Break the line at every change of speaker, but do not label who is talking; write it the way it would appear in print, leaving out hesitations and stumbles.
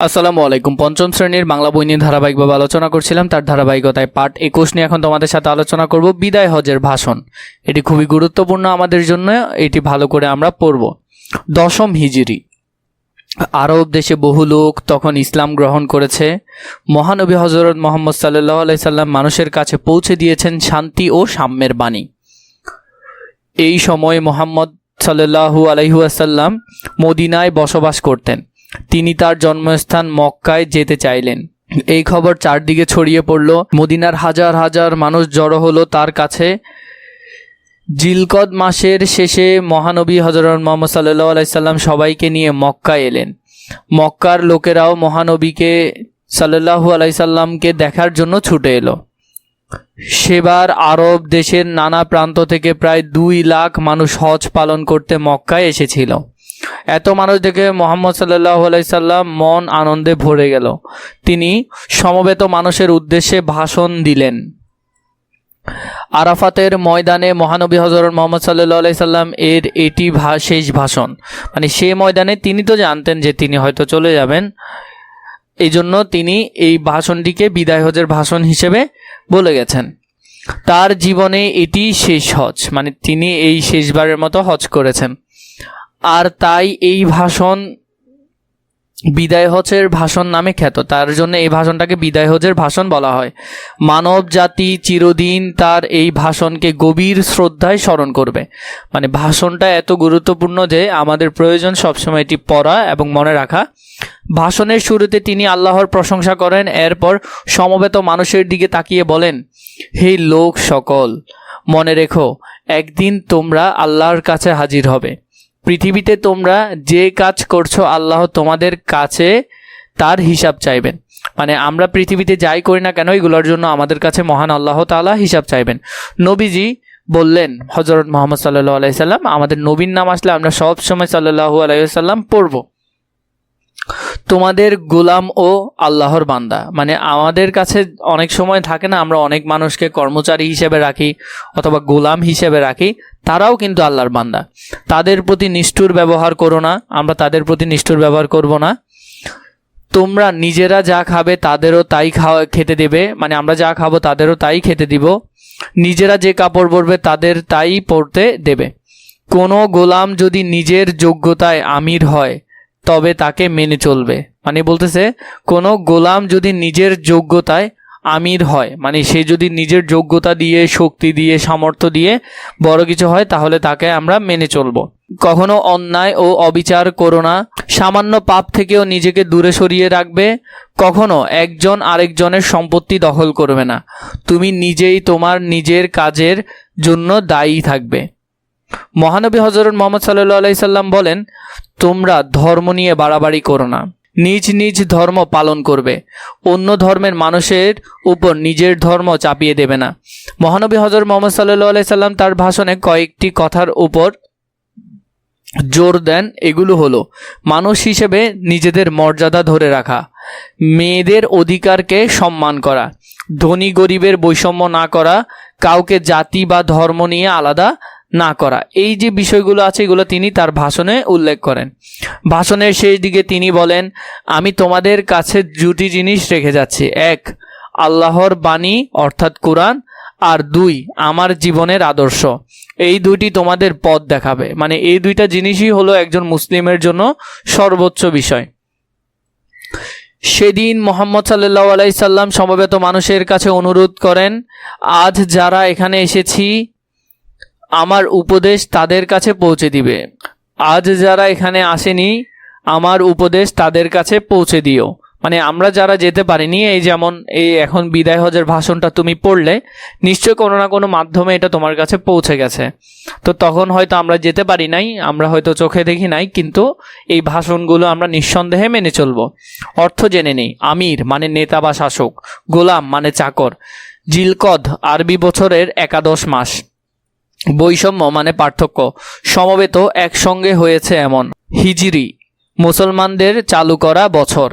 আসসালামু আলাইকুম। পঞ্চম শ্রেণীর বাংলা বই নিয়ে ধারাবাহিকভাবে আলোচনা করছিলাম, তার ধারাবাহিকতায় পার্ট 21 নিয়ে এখন তোমাদের সাথে আলোচনা করব বিদায় হজের ভাষণ। এটি খুবই গুরুত্বপূর্ণ আমাদের জন্য, এটি ভালো করে আমরা পড়ব। দশম হিজরি, আরব দেশে বহু লোক তখন ইসলাম গ্রহণ করেছে। মহানবী হযরত মুহাম্মদ সাল্লাল্লাহু আলাইহি সাল্লাম মানুষের কাছে পৌঁছে দিয়েছেন শান্তি ও সাম্যের বাণী। এই সময় মুহাম্মদ সাল্লাল্লাহু আলাইহি ওয়াসাল্লাম মদিনায় বসবাস করতেন। তিনি তার জন্মস্থান মক্কায় যেতে চাইলেন। এই খবর চারদিকে ছড়িয়ে পড়ল। মদিনার হাজার হাজার মানুষ জড়ো হলো তার কাছে। জিলকদ মাসের শেষে মহানবী হযরত মুহাম্মদ সাল্লাল্লাহু আলাইহি সাল্লাম সবাইকে নিয়ে মক্কায় এলেন। মক্কার লোকেরাও মহানবীকে সাল্লাল্লাহু আলাইহি সাল্লামকে দেখার জন্য ছুটে এলো। সেবার আরব দেশের নানা প্রান্ত থেকে প্রায় 2 লাখ মানুষ হজ পালন করতে মক্কায় এসেছিল। এত মানুষ দেখে মুহাম্মদ সাল্লাল্লাহু আলাইহি সাল্লাম মন আনন্দে ভরে গেল। তিনি সমবেত মানুষের উদ্দেশ্যে ভাষণ দিলেন। আরাফাতের ময়দানে মহানবী হযরত মুহাম্মদ সাল্লাল্লাহু আলাইহি সাল্লাম এটি শেষ ভাষণ। মানে সে ময়দানে তিনি তো জানতেন যে তিনি হয়তো চলে যাবেন, এই জন্য তিনি এই ভাষণটিকে বিদায় হজের ভাষণ হিসেবে বলে গেছেন। তার জীবনে এটি শেষ হজ, মানে তিনি এই শেষবারের মতো হজ করেছেন। আর তাই এই ভাষণ বিদায় হজের ভাষণ নামে খ্যাত। তার জন্য এই ভাষণটাকে বিদায় হজের ভাষণ বলা হয়। মানব জাতি চিরদিন তার এই ভাষণকে গভীর শ্রদ্ধায় স্মরণ করবে। মানে ভাষণটা এত গুরুত্বপূর্ণ যে আমাদের প্রয়োজন সবসময় এটি পড়া এবং মনে রাখা। ভাষণের শুরুতে তিনি আল্লাহর প্রশংসা করেন। এরপর সমবেত মানুষের দিকে তাকিয়ে বলেন, হে লোক সকল, মনে রেখো একদিন তোমরা আল্লাহর কাছে হাজির হবে। পৃথিবীতে তোমরা যে কাজ করছো আল্লাহ তোমাদের কাছে তার হিসাব চাইবেন। মানে আমরা পৃথিবীতে যাই করি না কেন এগুলোর জন্য আমাদের কাছে মহান আল্লাহ তাআলা হিসাব চাইবেন। নবীজি বললেন, হযরত মুহাম্মদ সাল্লাল্লাহু আলাইহি সাল্লাম, আমাদের নবীর নাম আসলে আমরা সব সময় সাল্লাল্লাহু আলাইহি সাল্লাম পড়ব। তোমাদের গোলাম ও আল্লাহর বান্দা, মানে আমাদের কাছে অনেক সময় থাকে না, আমরা অনেক মানুষকে কর্মচারী হিসেবে রাখি অথবা গোলাম হিসেবে রাখি, তারাও কিন্তু আল্লাহর বান্দা। তাদের প্রতি নিষ্ঠুর ব্যবহার করো না, আমরা তাদের প্রতি নিষ্ঠুর ব্যবহার করব না। তোমরা নিজেরা যা খাবে তাদেরও তাই খেতে দেবে, মানে আমরা যা খাবো তাদেরও তাই খেতে দিব। নিজেরা যে কাপড় পরবে তাদের তাই পরতে দেবে। কোনো গোলাম যদি নিজের যোগ্যতায় আমির হয় তবে তাকে মেনে চলবে। মানে বলতেছে কোনো গোলাম যদি নিজের যোগ্যতায় আমির হয়, মানে সে যদি নিজের যোগ্যতা দিয়ে, শক্তি দিয়ে, সামর্থ্য দিয়ে বড় কিছু হয়, তাহলে তাকে আমরা মেনে চলবো। কখনো অন্যায় ও অবিচার করো না। সামান্য পাপ থেকেও নিজেকে দূরে সরিয়ে রাখবে। কখনো একজন আরেকজনের সম্পত্তি দখল করবে না। তুমি নিজেই তোমার নিজের কাজের জন্য দায়ী থাকবে। মহানবী হযরত মুহাম্মদ সাল্লাল্লাহু আলাইহি সাল্লাম বলেন, তোমরা ধর্ম নিয়ে বাড়াবাড়ি করো না, নিজ নিজ ধর্ম পালন করবে। অন্য ধর্মের মানুষের উপর নিজের ধর্ম চাপিয়ে দেবে না। মহানবী হযরত মুহাম্মদ সাল্লাল্লাহু আলাইহি সাল্লাম তার ভাষণে কয়েকটি কথার উপর জোর দেন। এগুলো হলো, মানুষ হিসেবে নিজেদের মর্যাদা ধরে রাখা, মেয়েদের অধিকারকে সম্মান করা, ধনী গরিবের বৈষম্য না করা, কাউকে জাতি বা ধর্ম নিয়ে আলাদা না করা। এই যে বিষয়গুলো আছে এগুলো তিনি তার ভাষণে উল্লেখ করেন। ভাষণের শেষ দিকে তিনি বলেন, আমি তোমাদের কাছে 2টি জিনিস রেখে যাচ্ছি। 1, আল্লাহর বাণী অর্থাৎ কোরআন, আর 2, আমার জীবনের আদর্শ। এই 2টি তোমাদের পথ দেখাবে। মানে এই 2টা জিনিসই হলো একজন মুসলিমের জন্য সর্বোচ্চ বিষয়। সেদিন মুহাম্মদ সাল্লাল্লাহু আলাইহি সাল্লাম সমবেত মানুষের কাছে অনুরোধ করেন, আজ যারা এখানে এসেছি আমার উপদেশ তাদের কাছে পৌঁছে দিবে। আজ যারা এখানে আসেনি আমার উপদেশ তাদের কাছে পৌঁছে দিও। মানে আমরা যারা যেতে পারিনি, এই যেমন এই এখন বিদায় হজের ভাষণটা তুমি পড়লে, নিশ্চয় কোনো না কোনো মাধ্যমে এটা তোমার কাছে পৌঁছে গেছে। তো তখন হয়তো আমরা যেতে পারি নাই, আমরা হয়তো চোখে দেখি নাই, কিন্তু এই ভাষণগুলো আমরা নিঃসন্দেহে মেনে চলবো। অর্থ জেনে নেই। আমির মানে নেতা বা শাসক, গোলাম মানে চাকর, জিলকদ আরবি বছরের 11 মাস, বৈষম্য মানে পার্থক্য, সমবেত একসঙ্গে হয়েছে এমন, হিজরি মুসলমানদের চালু করা বছর।